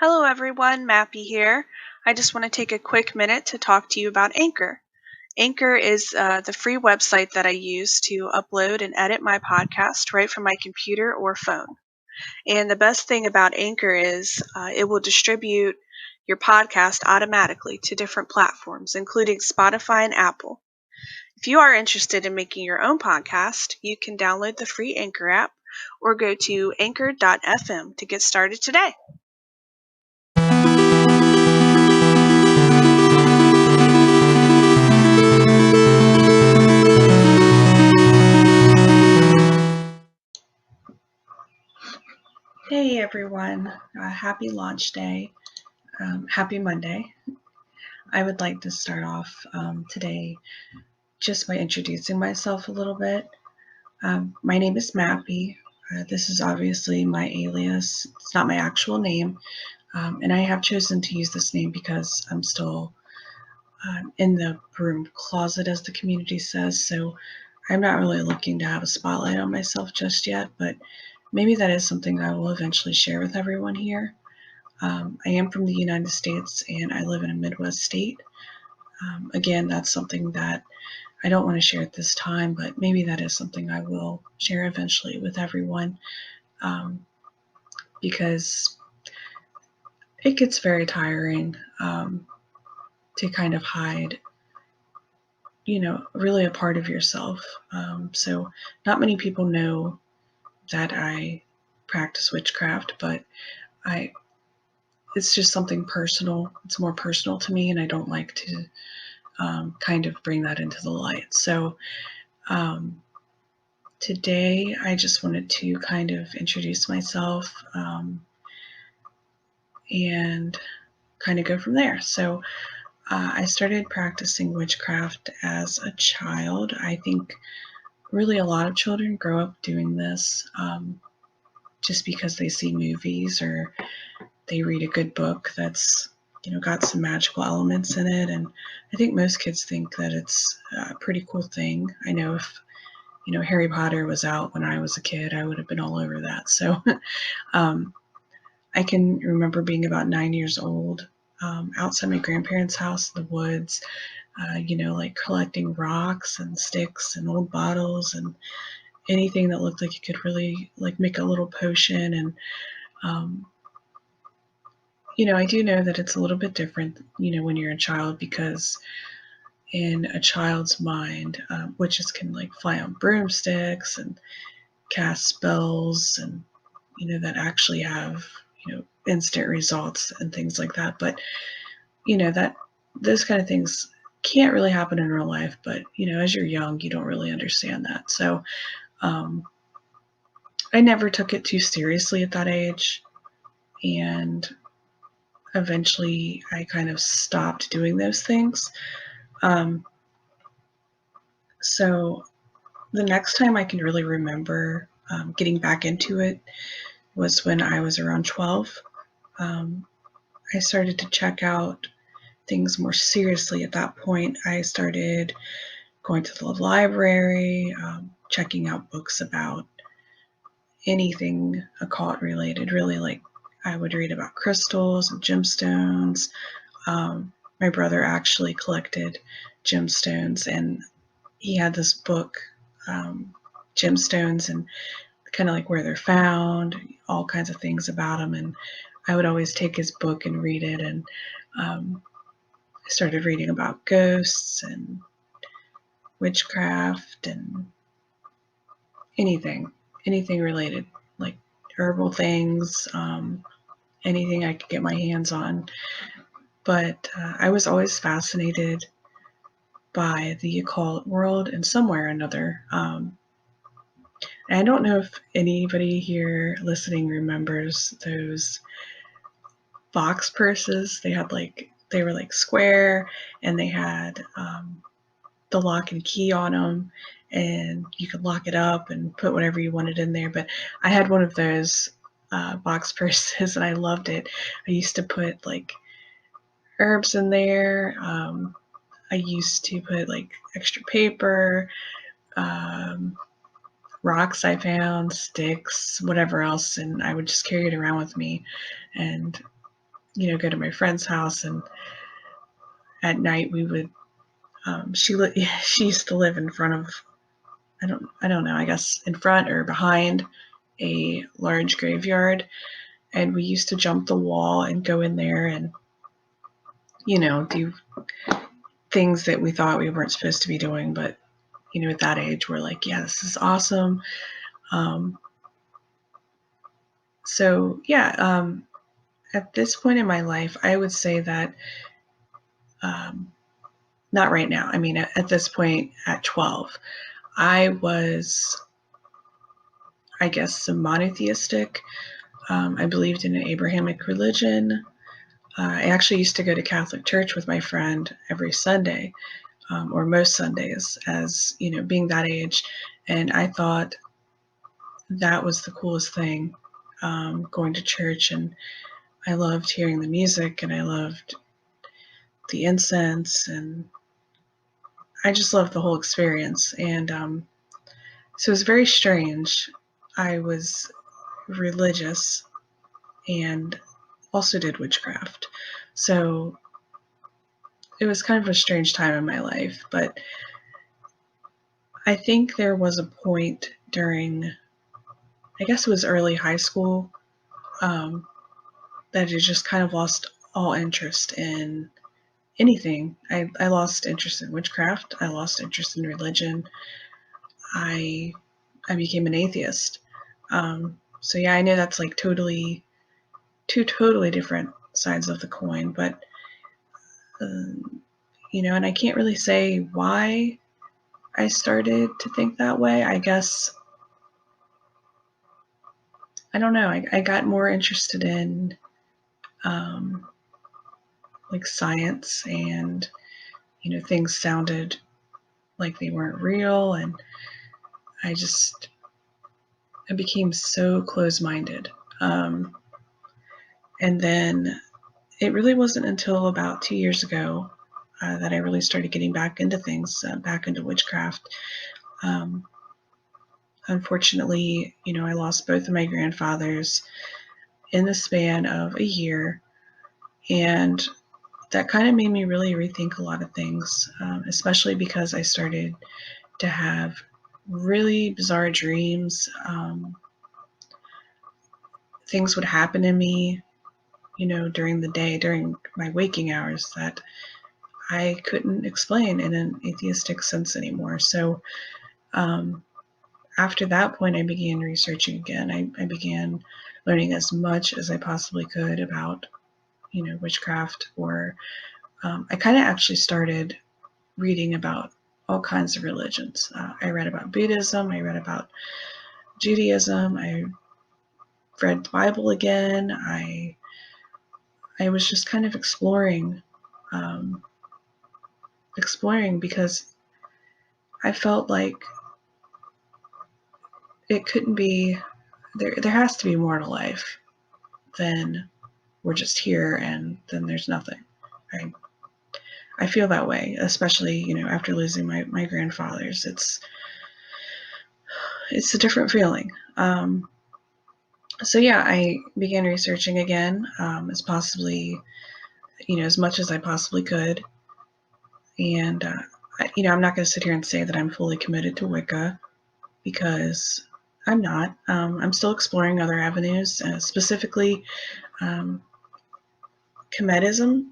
Hello everyone, Mappy here. I just want to take a quick minute to talk to you about Anchor. Anchor is the free website that I use to upload and edit my podcast right from my computer or phone. And the best thing about Anchor is it will distribute your podcast automatically to different platforms, including Spotify and Apple. If you are interested in making your own podcast, you can download the free Anchor app or go to anchor.fm to get started today. Hey everyone, happy launch day, happy Monday. I would like to start off today just by introducing myself a little bit. My name is Mappy. This is obviously my alias. It's not my actual name, and I have chosen to use this name because I'm still in the broom closet, as the community says, so I'm not really looking to have a spotlight on myself just yet, but maybe that is something I will eventually share with everyone here. I am from the United States and I live in a Midwest state. Again, that's something that I don't want to share at this time, but maybe that is something I will share eventually with everyone, because it gets very tiring to kind of hide, really a part of yourself. So not many people know that I practice witchcraft, but it's just something personal. It's more personal to me, and I don't like to kind of bring that into the light. So today I just wanted to kind of introduce myself and kind of go from there. So I started practicing witchcraft as a child. I think really a lot of children grow up doing this just because they see movies or they read a good book that's got some magical elements in it, and I think most kids think that it's a pretty cool thing. I know if Harry Potter was out when I was a kid, I would have been all over that. So I can remember being about 9 years old, outside my grandparents' house in the woods, like collecting rocks and sticks and old bottles and anything that looked like you could really like make a little potion. And I do know that it's a little bit different, when you're a child, because in a child's mind, witches can like fly on broomsticks and cast spells and that actually have instant results and things like that. But that those kind of things can't really happen in real life. But as you're young, you don't really understand that. So I never took it too seriously at that age, and eventually I kind of stopped doing those things. So the next time I can really remember getting back into it was when I was around 12. I started to check out things more seriously at that point. I started going to the library, checking out books about anything occult related, really. Like I would read about crystals and gemstones. My brother actually collected gemstones, and he had this book, Gemstones, and kind of like where they're found, all kinds of things about them. And I would always take his book and read it. And I started reading about ghosts and witchcraft and anything related, like herbal things, anything I could get my hands on. But I was always fascinated by the occult world in some way or another. I don't know if anybody here listening remembers those box purses. They were like square, and they had the lock and key on them, and you could lock it up and put whatever you wanted in there. But I had one of those box purses, and I loved it. I used to put like herbs in there. I used to put like extra paper, rocks I found, sticks, whatever else, and I would just carry it around with me. And go to my friend's house, and at night we would. She used to live in front of, I don't know, I guess in front or behind a large graveyard, and we used to jump the wall and go in there and do things that we thought we weren't supposed to be doing, but at that age we're like, yeah, this is awesome. So yeah, at this point in my life, I would say that not right now. I mean, at this point at 12, I was, I guess, monotheistic. I believed in an Abrahamic religion. I actually used to go to Catholic church with my friend every Sunday, or most Sundays, as being that age. And I thought that was the coolest thing, going to church. And I loved hearing the music, and I loved the incense, and I just loved the whole experience. And so it was very strange. I was religious and also did witchcraft. So it was kind of a strange time in my life, but I think there was a point during, I guess it was early high school, that I just kind of lost all interest in anything. I lost interest in witchcraft. I lost interest in religion. I became an atheist. So yeah, I know that's like two totally different sides of the coin, but and I can't really say why I started to think that way. I guess, I don't know. I got more interested in like science, and things sounded like they weren't real, and I became so close-minded. And then it really wasn't until about 2 years ago that I really started getting back into things, back into witchcraft. Unfortunately, I lost both of my grandfathers in the span of a year, and that kind of made me really rethink a lot of things, especially because I started to have really bizarre dreams. Things would happen to me, during the day, during my waking hours, that I couldn't explain in an atheistic sense anymore. So after that point, I began researching again. I began learning as much as I possibly could about, witchcraft, or I kind of actually started reading about all kinds of religions. I read about Buddhism. I read about Judaism. I read the Bible again. I was just kind of exploring because I felt like it couldn't be, there has to be more to life than we're just here and then there's nothing. I feel that way, especially, after losing my grandfathers. It's a different feeling. So yeah, I began researching again, as much as I possibly could. And, I'm not going to sit here and say that I'm fully committed to Wicca, because I'm not. I'm still exploring other avenues, specifically Kemetism.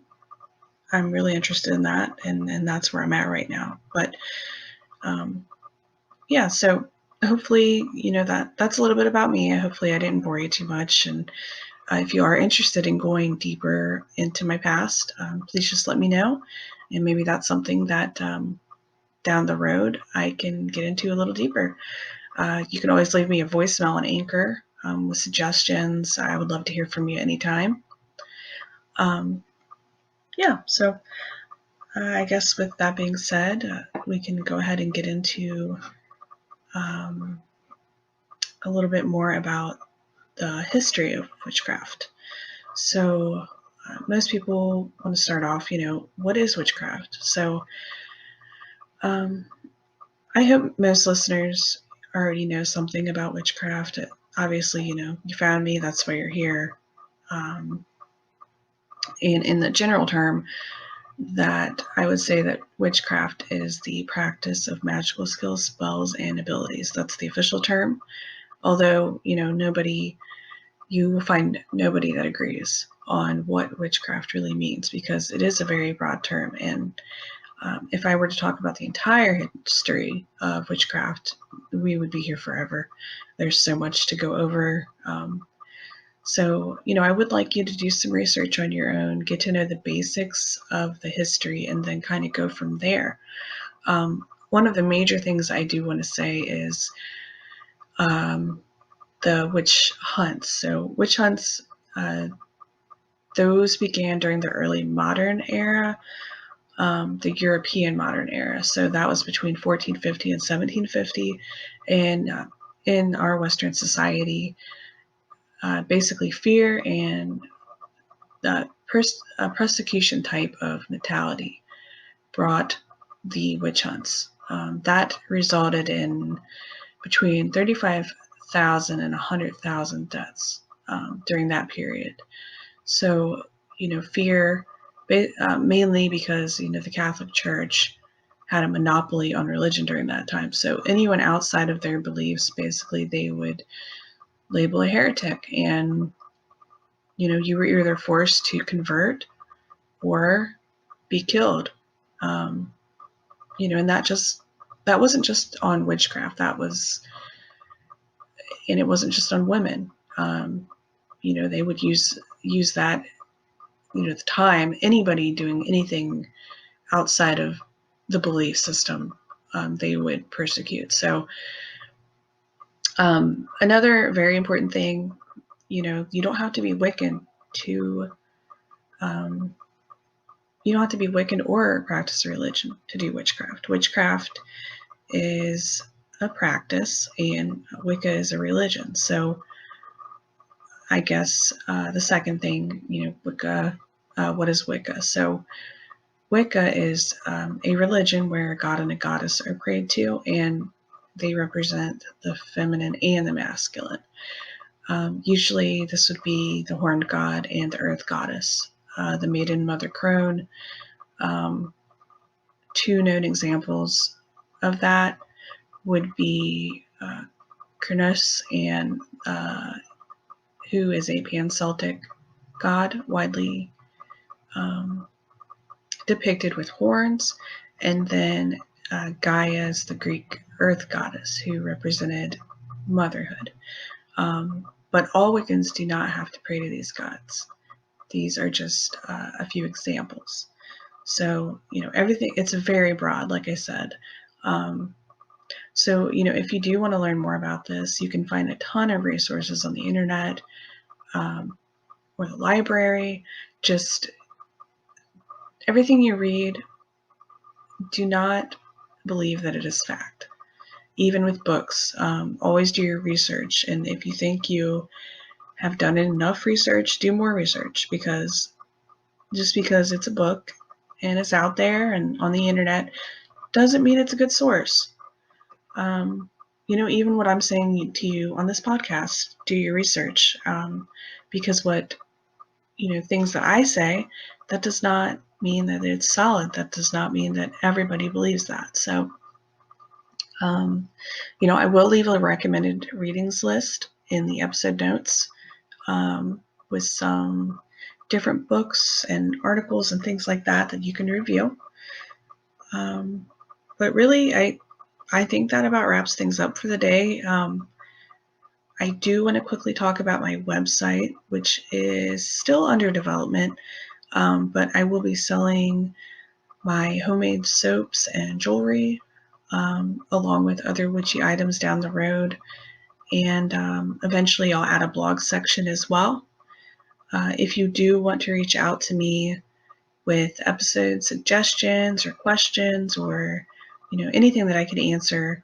I'm really interested in that, and that's where I'm at right now. But yeah, so hopefully, that's a little bit about me. Hopefully I didn't bore you too much. And if you are interested in going deeper into my past, please just let me know. And maybe that's something that down the road I can get into a little deeper. You can always leave me a voicemail on Anchor with suggestions. I would love to hear from you anytime. Yeah, so I guess with that being said, we can go ahead and get into a little bit more about the history of witchcraft. So most people want to start off, what is witchcraft? So I hope most listeners already know something about witchcraft. Obviously, you found me, that's why you're here. And in the general term, that I would say that witchcraft is the practice of magical skills, spells, and abilities. That's the official term. Although, you will find nobody that agrees on what witchcraft really means, because it is a very broad term. And if I were to talk about the entire history of witchcraft, we would be here forever. There's so much to go over. So, I would like you to do some research on your own, get to know the basics of the history, and then kind of go from there. One of the major things I do want to say is the witch hunts. So witch hunts, those began during the early modern era, the European modern era. So that was between 1450 and 1750. And in our Western society, basically fear and persecution type of mentality brought the witch hunts. That resulted in between 35,000 and 100,000 deaths during that period. So, fear, mainly because, the Catholic Church had a monopoly on religion during that time. So anyone outside of their beliefs, basically, they would label a heretic. And, you were either forced to convert or be killed. And that wasn't just on witchcraft. And it wasn't just on women. They would use that, the time, anybody doing anything outside of the belief system, they would persecute. So another very important thing, you don't have to be Wiccan to, you don't have to be Wiccan or practice a religion to do witchcraft. Witchcraft is a practice and Wicca is a religion. So I guess the second thing, Wicca, what is Wicca? So Wicca is a religion where a god and a goddess are prayed to, and they represent the feminine and the masculine. Usually this would be the horned god and the earth goddess, the maiden mother crone. Two known examples of that would be Cernunnos, and who is a pan-Celtic god, widely depicted with horns, and then Gaia is the Greek earth goddess who represented motherhood. But all Wiccans do not have to pray to these gods. These are just a few examples. So, everything, it's very broad, like I said. So, if you do want to learn more about this, you can find a ton of resources on the internet or the library. Just everything you read, do not believe that it is fact. Even with books, always do your research. And if you think you have done enough research, do more research, because just because it's a book and it's out there and on the internet doesn't mean it's a good source. Even what I'm saying to you on this podcast, do your research, because things that I say, that does not mean that it's solid. That does not mean that everybody believes that. So, I will leave a recommended readings list in the episode notes with some different books and articles and things like that you can review. But really, I think that about wraps things up for the day. I do want to quickly talk about my website, which is still under development, but I will be selling my homemade soaps and jewelry, along with other witchy items down the road. And eventually I'll add a blog section as well. If you do want to reach out to me with episode suggestions or questions, or anything that I can answer,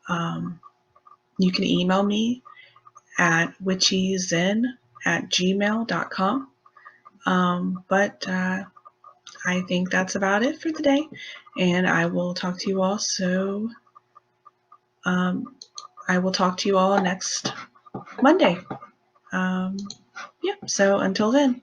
you can email me at witchyzen@gmail.com. But I think that's about it for the day, and I will talk to you all. I will talk to you all next Monday. So until then.